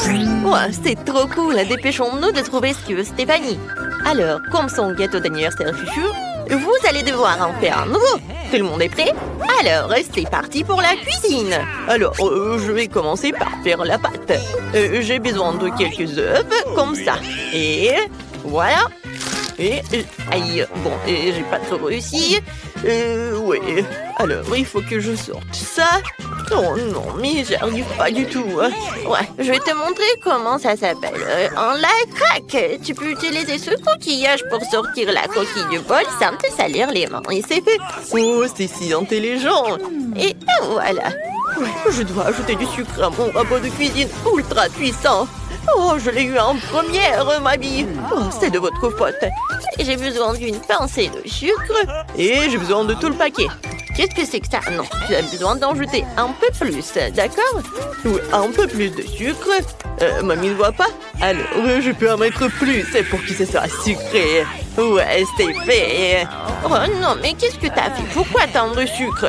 Ouais, c'est trop cool. Dépêchons-nous de trouver ce que veut Stéphanie. Alors, comme son gâteau d'anniversaire chouchou, vous allez devoir en faire un nouveau. Tout le monde est prêt? Alors, c'est parti pour la cuisine. Alors, je vais commencer par faire la pâte. J'ai besoin de quelques œufs, comme ça. Et voilà. Aïe, bon, j'ai pas trop réussi. Ouais. Alors, il faut que je sorte ça. Oh non, mais j'arrive pas du tout. Ouais, je vais te montrer comment ça s'appelle. En la craque. Tu peux utiliser ce coquillage pour sortir la coquille du bol sans te salir les mains. Et c'est fait. Oh, c'est si intelligent. Et voilà. Ouais, je dois ajouter du sucre à mon robot de cuisine ultra puissant. Oh, je l'ai eu en première, mamie. Oh, c'est de votre faute. J'ai besoin d'une pincée de sucre. Et j'ai besoin de tout le paquet. Qu'est-ce que c'est que ça? Non, tu as besoin d'en jeter un peu plus, d'accord? Oui, un peu plus de sucre. Mamie ne voit pas? Alors, je peux en mettre plus pour que ce soit sucré. Ouais, c'est fait. Oh non, mais qu'est-ce que t'as fait? Pourquoi tant de sucre?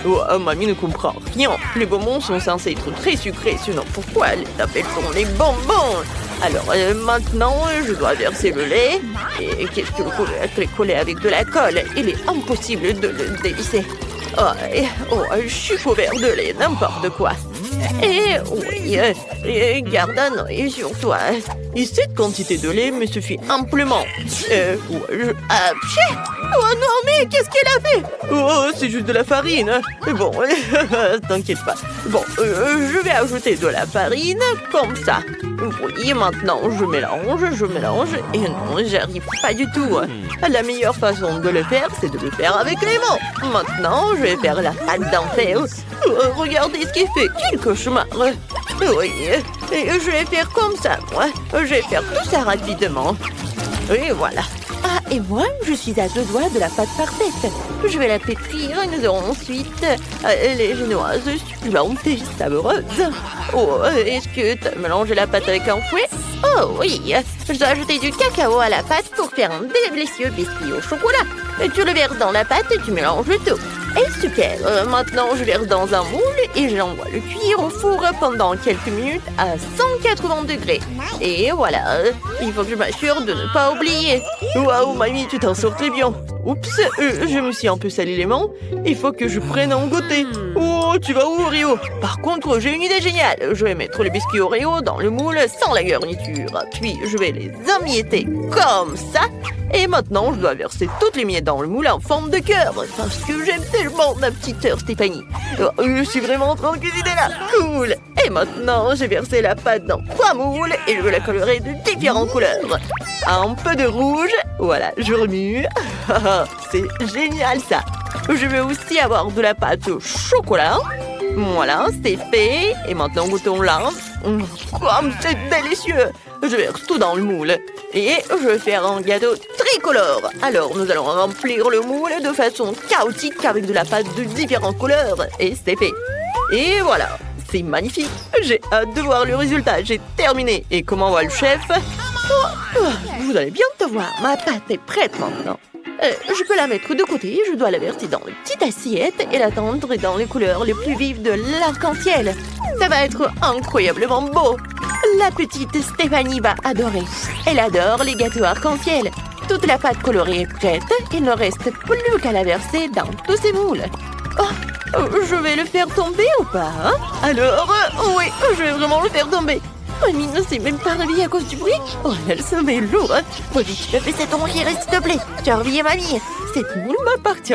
Oh, mamie ne comprend rien. Les bonbons sont censés être très sucrés, sinon pourquoi les appelle-t-on les bonbons? Alors, maintenant, je dois verser le lait. Et qu'est-ce que le couvercle est collé avec de la colle? Il est impossible de le dévisser. Je suis couvert de lait, n'importe quoi. Et oui, garde un œil sur toi. Et cette quantité de lait me suffit amplement. Oh non, mais qu'est-ce qu'elle a fait? Oh, c'est juste de la farine. Bon, t'inquiète pas. Bon, je vais ajouter de la farine, comme ça. Oui, maintenant, je mélange. Et non, j'arrive pas du tout. La meilleure façon de le faire, c'est de le faire avec les mains. Maintenant, je vais faire la pâte d'enfer. Regardez ce qu'il fait. Quel cauchemar. Oui, et je vais faire comme ça, moi. Je vais faire tout ça rapidement. Et voilà. Ah, et moi, je suis à 2 doigts de la pâte parfaite. Je vais la pétrir et nous aurons ensuite les génoises succulentes et savoureuses. Oh, est-ce que tu as mélangé la pâte avec un fouet? Oh oui, je dois ajouter du cacao à la pâte pour faire un délicieux biscuit au chocolat. Tu le verses dans la pâte et tu mélanges le tout. Et super, maintenant je verse dans un moule et j'envoie le cuire au four pendant quelques minutes à 180 degrés. Et voilà, il faut que je m'assure de ne pas oublier. Waouh, mamie, tu t'en sors très bien. Oups, je me suis un peu sali les mains. Il faut que je prenne un goûter. Oh, tu vas où, Oreo? Par contre, j'ai une idée géniale. Je vais mettre les biscuits Oreo dans le moule sans la garniture. Puis, je vais les emietter comme ça. Et maintenant, je dois verser toutes les miettes dans le moule en forme de cœur. Parce que j'aime tellement ma petite sœur Stéphanie. Je suis vraiment en train de cuisiner là. Cool. Et maintenant, j'ai versé la pâte dans 3 moules et je vais la colorer de différentes couleurs. Un peu de rouge. Voilà, je remue. C'est génial ça. Je vais aussi avoir de la pâte au chocolat. Voilà, c'est fait. Et maintenant, goûtons-la. Comme c'est délicieux. Je verse tout dans le moule. Et je vais faire un gâteau tricolore. Alors, nous allons remplir le moule de façon chaotique avec de la pâte de différentes couleurs. Et c'est fait. Et voilà, c'est magnifique. J'ai hâte de voir le résultat. J'ai terminé. Et comment va le chef? Vous allez bientôt voir. Ma pâte est prête maintenant. Je peux la mettre de côté, je dois la verser dans une petite assiette et la tendre dans les couleurs les plus vives de l'arc-en-ciel. Ça va être incroyablement beau. La petite Stéphanie va adorer. Elle adore les gâteaux arc-en-ciel. Toute la pâte colorée est prête. Il ne reste plus qu'à la verser dans tous ces moules. Je vais le faire tomber ou pas, hein? Alors, oui, je vais vraiment le faire tomber. Mamie ne s'est même pas réveillée à cause du bruit. Oh, elle se met lourd. Faut vite, je fais cette enrière, s'il te plaît. Tu as réveillé mamie. Cette moule m'appartient.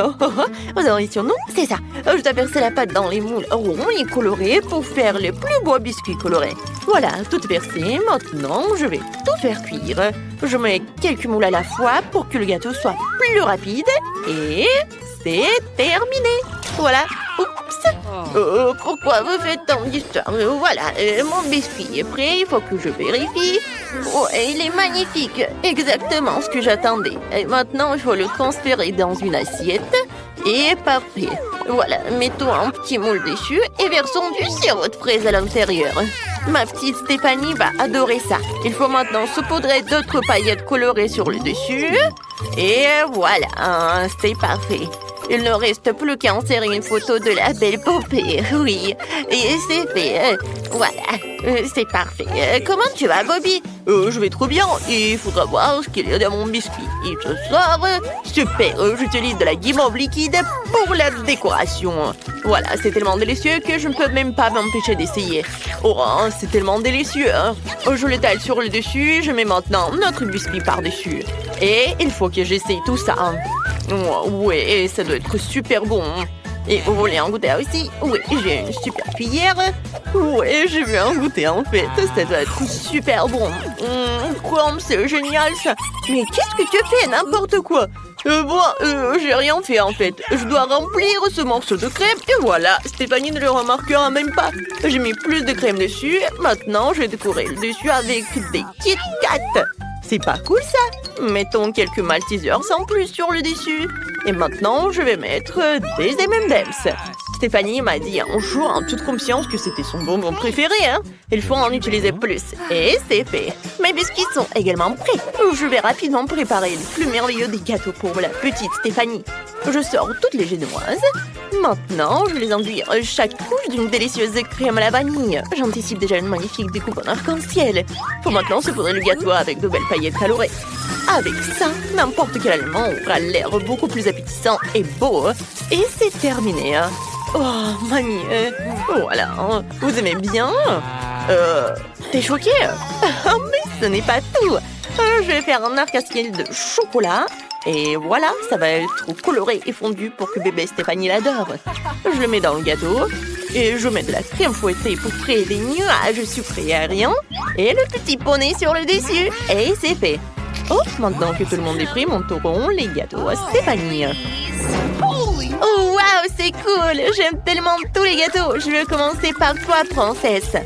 Vous aurez son nom, c'est ça. Je dois verser la pâte dans les moules ronds et colorés pour faire les plus beaux biscuits colorés. Voilà, tout versé. Maintenant, je vais tout faire cuire. Je mets quelques moules à la fois pour que le gâteau soit plus rapide. Et c'est terminé. Voilà. Oups. Pourquoi vous faites tant d'histoires? Voilà, mon biscuit est prêt, il faut que je vérifie. Oh, il est magnifique, exactement ce que j'attendais. Et maintenant, il faut le transférer dans une assiette. Et parfait. Voilà, mettons un petit moule dessus et versons du sirop de fraise à l'intérieur. Ma petite Stéphanie va adorer ça. Il faut maintenant saupoudrer d'autres paillettes colorées sur le dessus. Et voilà, c'est parfait. Il ne reste plus qu'à en serrer une photo de la belle poupée. Oui, et c'est fait. Voilà, c'est parfait. Comment tu vas, Bobby? Je vais trop bien. Il faudra voir ce qu'il y a dans mon biscuit. Et ce soir, super, j'utilise de la guimauve liquide pour la décoration. Voilà, c'est tellement délicieux que je ne peux même pas m'empêcher d'essayer. Oh, c'est tellement délicieux. Hein? Je l'étale sur le dessus. Je mets maintenant notre biscuit par-dessus. Et il faut que j'essaye tout ça. Oh, ouais, ça doit être super bon. Et vous voulez en goûter aussi? Oui, j'ai une super cuillère. Ouais, j'ai vu un goûter en fait. Ça doit être super bon. Comme c'est génial ça. Mais qu'est-ce que tu fais? N'importe quoi. J'ai rien fait en fait. Je dois remplir ce morceau de crème et voilà. Stéphanie ne le remarquera même pas. J'ai mis plus de crème dessus. Maintenant, je vais décorer le dessus avec des Kit Kat. C'est pas cool ça. Mettons quelques Maltesers en plus sur le dessus. Et maintenant, je vais mettre des M&M's. Stéphanie m'a dit un jour en toute confiance que c'était son bonbon préféré. Hein. Il faut en utiliser plus. Et c'est fait. Mes biscuits sont également prêts. Je vais rapidement préparer le plus merveilleux des gâteaux pour la petite Stéphanie. Je sors toutes les génoises. Maintenant, je vais les enduire chaque couche d'une délicieuse crème à la vanille. J'anticipe déjà une magnifique découpe en arc-en-ciel. Faut maintenant se poudrer le gâteau avec de belles paillettes colorées. Avec ça, n'importe quel aliment aura l'air beaucoup plus appétissant et beau. Et c'est terminé. Oh, mamie, voilà. Vous aimez bien? T'es choquée? Mais ce n'est pas tout. Je vais faire un arc-en-ciel de chocolat. Et voilà, ça va être coloré et fondu pour que bébé Stéphanie l'adore. Je le mets dans le gâteau. Et je mets de la crème fouettée pour créer des nuages sucrés aériens. Et le petit poney sur le dessus. Et c'est fait. Oh, maintenant que tout le monde est pris, monteront les gâteaux à Stéphanie. Oh, waouh, c'est cool! J'aime tellement tous les gâteaux. Je vais commencer par toi, princesse.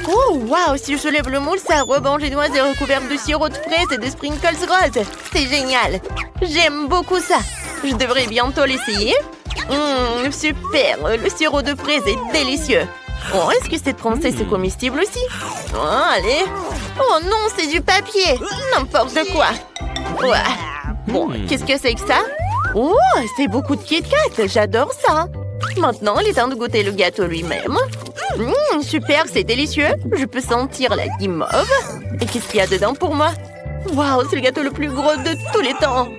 Oh, waouh, si je lève le moule, ça rebond génoise et recouverte de sirop de fraises et de sprinkles roses. C'est génial. J'aime beaucoup ça. Je devrais bientôt l'essayer. Super, le sirop de fraises est délicieux. Oh, est-ce que cette princesse est comestible aussi? Oh, allez. Oh non, c'est du papier. N'importe quoi. Ouais. Bon, qu'est-ce que c'est que ça? Oh, c'est beaucoup de Kit Kat. J'adore ça. Maintenant, il est temps de goûter le gâteau lui-même. Super, c'est délicieux. Je peux sentir la guimauve. Et qu'est-ce qu'il y a dedans pour moi? Waouh, c'est le gâteau le plus gros de tous les temps.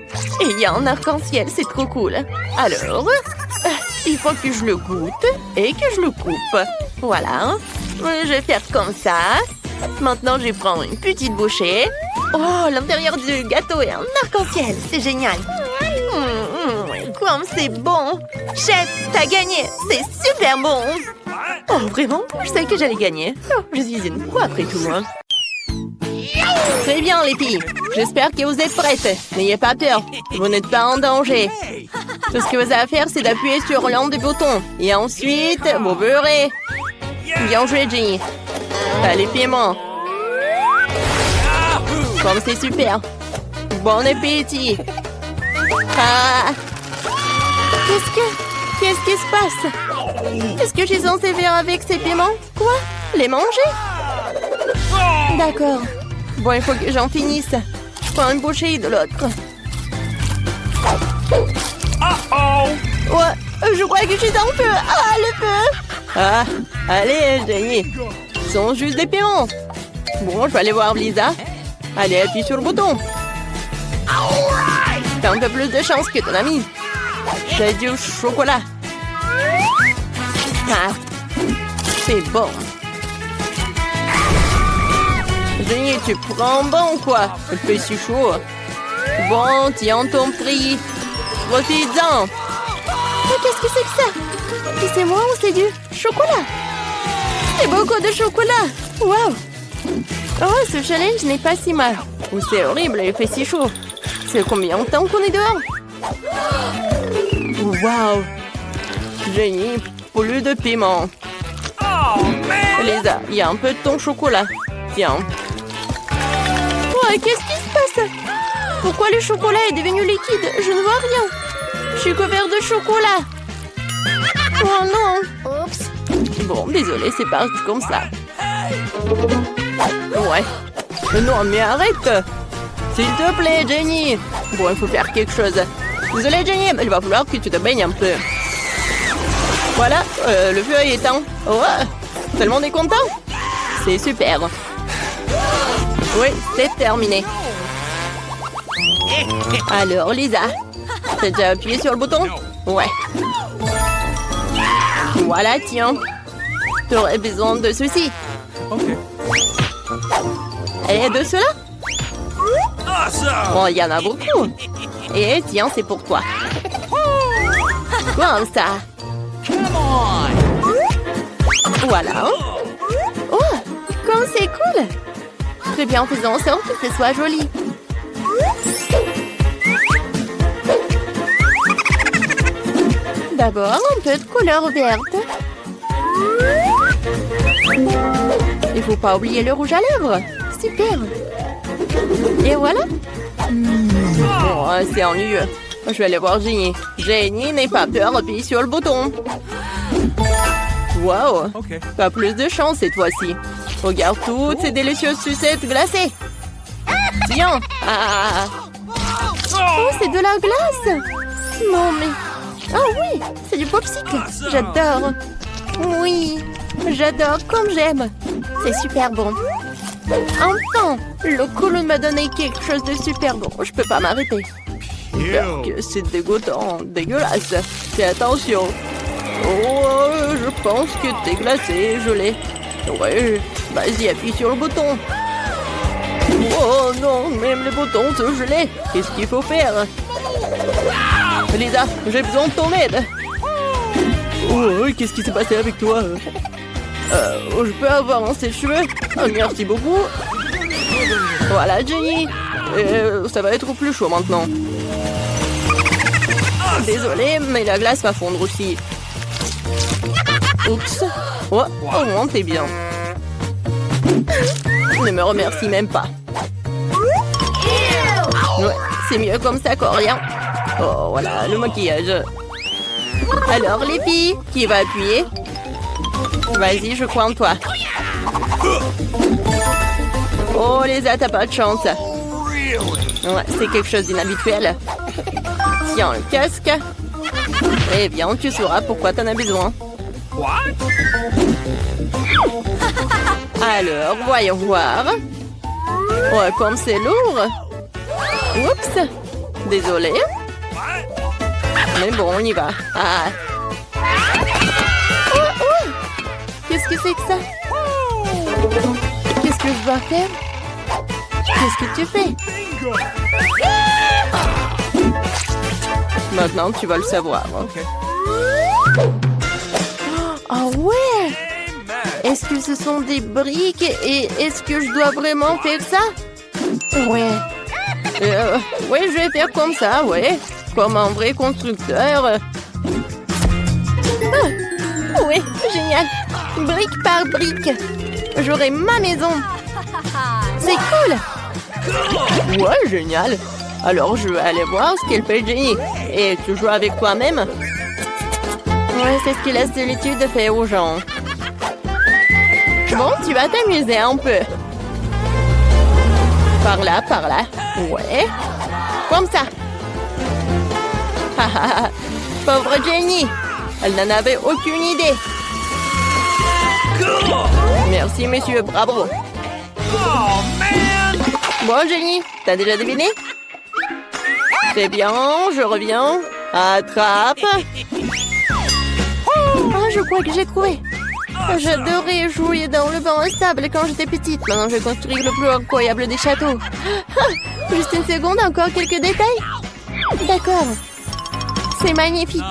Et il y a un arc-en-ciel, c'est trop cool. Alors, il faut que je le goûte et que je le coupe. Voilà. Je vais faire comme ça. Maintenant, je vais prendre une petite bouchée. Oh, l'intérieur du gâteau est un arc-en-ciel. C'est génial. Comme c'est bon. Chef, t'as gagné. C'est super bon. Oh, vraiment? Je savais que j'allais gagner. Oh, je suis une pro après tout. Hein. Très bien, les filles. J'espère que vous êtes prêtes. N'ayez pas peur. Vous n'êtes pas en danger. Tout ce que vous avez à faire, c'est d'appuyer sur l'un des boutons. Et ensuite, vous beurrez. Bien joué, Jenny. Allez, paiement. Comme c'est super. Bon appétit. Ah. Qu'est-ce qui se passe? Est-ce que je suis censée faire avec ces piments? Quoi? Les manger? D'accord. Bon, il faut que j'en finisse. Je prends une bouchée de l'autre. Ouais, je crois que je suis en feu. Ah, le feu! Ah, allez, Jenny. Ce sont juste des piments. Bon, je vais aller voir Lisa. Allez, appuie sur le bouton. T'as un peu plus de chance que ton ami. J'ai du chocolat. Ah, c'est bon. Jenny, tu prends bon quoi? Il fait si chaud. Bon, tiens ton prix. Profite-en. Mais qu'est-ce que c'est que ça? C'est moi ou c'est du chocolat? C'est beaucoup de chocolat. Waouh. Oh, ce challenge n'est pas si mal. Ou c'est horrible, il fait si chaud. C'est combien de temps qu'on est dehors? Waouh. Jenny, plus de piment. Lisa, il y a un peu de ton chocolat. Tiens. Ouais, qu'est-ce qui se passe? Pourquoi le chocolat est devenu liquide? Je ne vois rien. Je suis couvert de chocolat. Oh non. Oups. Bon, désolé, c'est parti comme ça. Ouais. Non, mais arrête. S'il te plaît, Jenny. Bon, il faut faire quelque chose. Désolée, Jenny, mais il va falloir que tu te baignes un peu. Voilà, le feu est éteint. Oh, tout le monde est content? C'est super. Oui, c'est terminé. Alors, Lisa, t'as déjà appuyé sur le bouton? Ouais. Voilà, tiens. T'aurais besoin de ceci. Et de cela? Oh, il y en a beaucoup. Et tiens, c'est pour toi. Comme ça. Voilà. Oh, comme c'est cool. Très bien, faisons en sorte que ce soit joli. D'abord, un peu de couleur verte. Il faut pas oublier le rouge à lèvres. Super. Et voilà. Oh, c'est ennuyeux. Je vais aller voir Jenny. Jenny, n'aie pas peur, appuie sur le bouton. Wow. Pas plus de chance cette fois-ci. Regarde toutes ces délicieuses sucettes glacées. Tiens. Ah. Oh, c'est de la glace. Non, mais... Oh oui, c'est du popsicle. J'adore. Oui, j'adore comme j'aime. C'est super bon. Enfin, le clown m'a donné quelque chose de super bon. Je peux pas m'arrêter. Que c'est dégoûtant, dégueulasse. Fais attention. Oh, je pense que t'es glacé, je l'ai. Ouais, vas-y, appuie sur le bouton. Oh non, même les boutons se gelaient. Qu'est-ce qu'il faut faire? Lisa, j'ai besoin de ton aide. Oh, qu'est-ce qui s'est passé avec toi? Je peux avoir un sèche-cheveux? Oh, merci beaucoup. Voilà, Jenny. Ça va être plus chaud maintenant. Désolée, mais la glace va fondre aussi. Oups. Oh, au moins, t'es bien. Ne me remercie même pas. Ouais, c'est mieux comme ça qu'en rien. Oh, voilà, le maquillage. Alors, les filles, qui va appuyer? Vas-y, je crois en toi. Oh, Lisa, t'as pas de chance. Ouais, c'est quelque chose d'inhabituel. Tiens, le casque. Eh bien, tu sauras pourquoi t'en as besoin. Alors, voyons voir. Ouais, comme c'est lourd. Oups. Désolée. Mais bon, on y va. Ah. Oh, oh. Qu'est-ce que c'est que ça? Qu'est-ce que je dois faire? Qu'est-ce que tu fais? Maintenant, tu vas le savoir. Ah ouais! Est-ce que ce sont des briques et est-ce que je dois vraiment faire ça? Ouais. Ouais, je vais faire comme ça, ouais. Comme un vrai constructeur. Ah, oui, génial. Brique par brique. J'aurai ma maison. C'est cool. Ouais, génial. Alors, je vais aller voir ce qu'elle fait, Jenny. Et tu joues avec toi-même? Ouais, c'est ce que la solitude fait aux gens. Bon, tu vas t'amuser un peu. Par là, par là. Ouais. Comme ça. Pauvre Jenny. Elle n'en avait aucune idée. Merci, monsieur. Bravo. Bon, Jenny, t'as déjà deviné? C'est bien, je reviens. Attrape. Ah, je crois que j'ai trouvé. J'adorais jouer dans le banc à sable quand j'étais petite. Maintenant, je vais construire le plus incroyable des châteaux. Ah, juste une seconde, encore quelques détails. D'accord. C'est magnifique.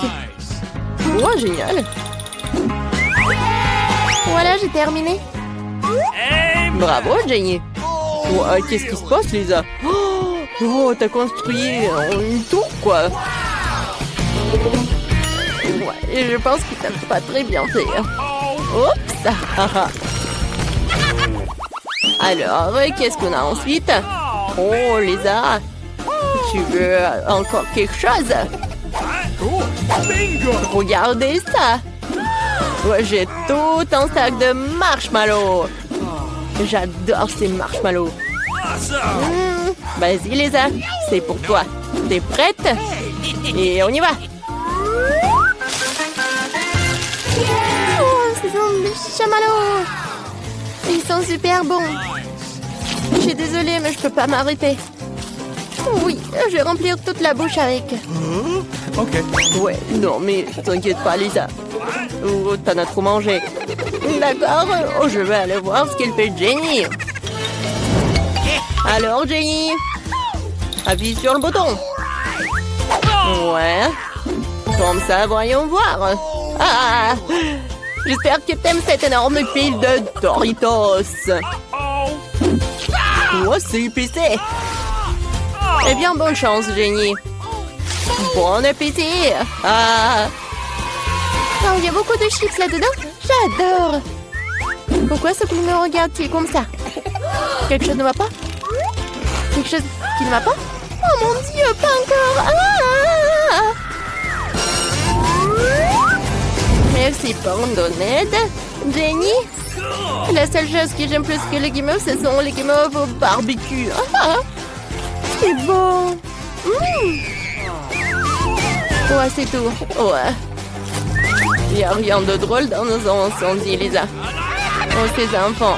Oh, génial. Voilà, j'ai terminé. Bravo, Jenny. Oh, qu'est-ce qui se passe, Lisa? Oh, t'as construit une tour, quoi. Ouais, je pense que t'as pas très bien fait. Oups. Alors, qu'est-ce qu'on a ensuite? Oh, Lisa. Tu veux encore quelque chose? Regardez ça. Ouais, j'ai tout un sac de marshmallows. J'adore ces marshmallows. Vas-y, Lisa. C'est pour toi. T'es prête? Et on y va! Oh, ce sont des chamallows. Ils sont super bons. Je suis désolée, mais je peux pas m'arrêter. Oui, je vais remplir toute la bouche avec. Ok. Ouais, non, mais t'inquiète pas, Lisa. Oh, t'en as trop mangé. D'accord, oh, je vais aller voir ce qu'elle fait Jenny. Alors, Jenny? Appuie sur le bouton. Ouais. Comme ça, voyons voir. Ah! J'espère que t'aimes cette énorme pile de Doritos. Oh, c'est épicé. Eh bien, bonne chance, Jenny. Bon appétit. Ah! Oh, il y a beaucoup de chips là-dedans. J'adore. Pourquoi ce film me regarde-t-il comme ça? Quelque chose ne va pas? Quelque chose qui ne va pas? Oh mon Dieu, pas encore. Ah! Merci pour ton aide, Jenny. La seule chose que j'aime plus que les guimauves, ce sont les guimauves au barbecue. Ah! C'est bon. Ouais, c'est tout. Ouais. Il n'y a rien de drôle dans nos incendies, Lisa. Oh, ces enfants.